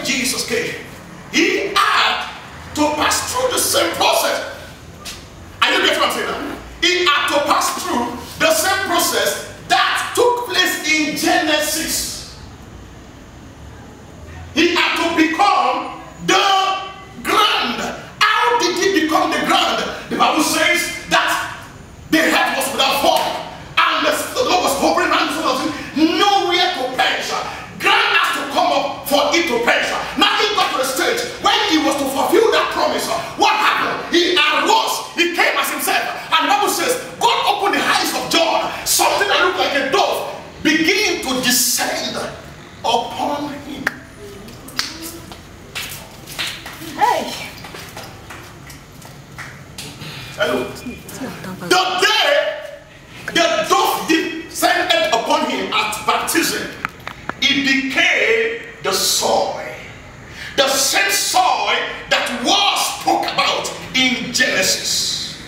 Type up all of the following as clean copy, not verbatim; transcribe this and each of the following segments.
when Jesus came, he had to pass through the same process. Are you getting what I'm saying now? He had to pass through the same process that took place in Genesis. He had to become the ground. How did he become the ground? The Bible says that the head was without form, and the Lord was hovering around the sun, nowhere to perish. Ground has to come up for it to perish. Now he got to the stage when he was to fulfill that promise. What happened? He arose, he came as himself, and the Bible says God opened the eyes of John. Something that looked like a dove began to descend upon him. Hey. Hello. The day the dove descended upon him at baptism, it became the soil. The same soil that was spoke about in Genesis.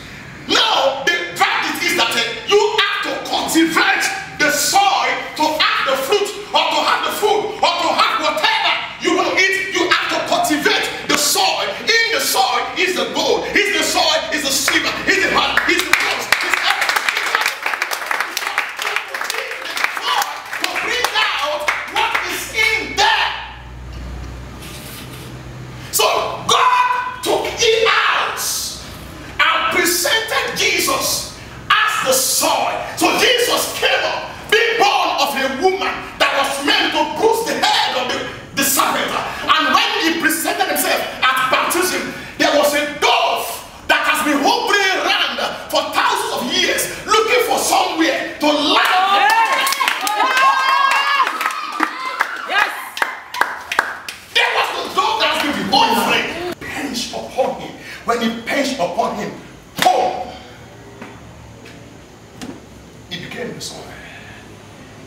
Now, the verdict is that you have to cultivate the soil to have the fruit, or to have the food, or to have whatever you want to eat. You have to cultivate the soil. In the soil is the gold. In the soil is the silver. Is the money. Is the bronze. Is everything. To bring out what is in there. So God took it out and presented Jesus as the soil. So Jesus came up, being born of a woman that was meant to bruise the head of the serpent. And when he presented himself at baptism, there was a dove that has been hovering around for thousands of years, looking for somewhere to land. Yes. There was the dove that has been hovering, pinched upon him. When he pinched upon him, boom, he became the soil.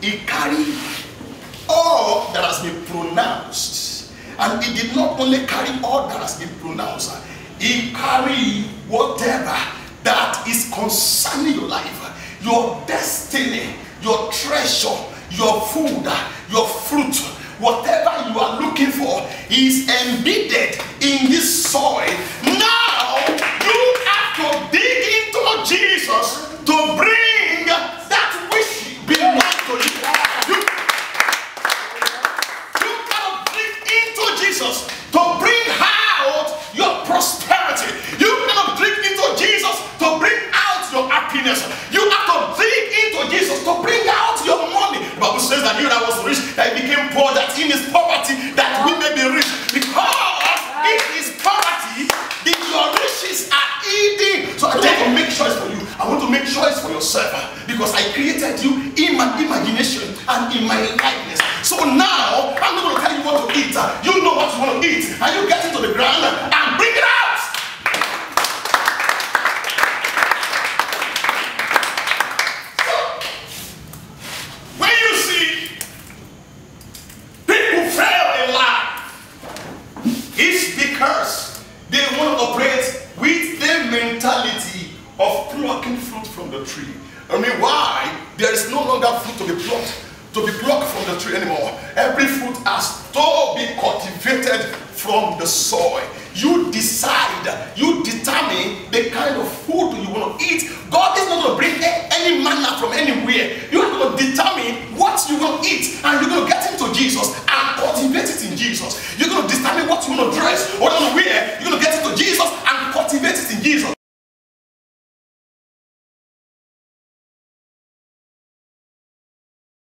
He carried all that has been pronounced, and he did not only carry all that has been pronounced, he carried whatever that is concerning your life, your destiny, your treasure, your food, your fruit, whatever you are looking for is embedded in this soil. Now you have to dig into Jesus to bring that which belongs to you. You cannot dig into Jesus to bring out your prosperity. You cannot dig into Jesus to bring out your happiness. You have to dig into Jesus to bring out your money. The Bible says that he that was rich, that he became poor, that in his poverty that we may be rich. Because in his poverty, your riches are eating. So I want to make choice for you. I want to make choice for yourself, because I created you in my imagination and in my likeness. So now I'm not going to tell you what to eat. You know what you want to eat, and you get into the ground and bring it out. So, when you see people fail in life, it's because they want to operate with the mentality of plucking fruit from the tree. I mean, why? There is no longer fruit to be plucked from the tree anymore. Every fruit has to be cultivated from the soil. You decide, you determine the kind of food you want to eat. God is not going to bring any manna from anywhere. You are going to determine what you want to eat, and you're going to get into Jesus and cultivate it in Jesus. You're going to determine what you want to dress, what you want to wear. You're going to get into Jesus and cultivate it in Jesus.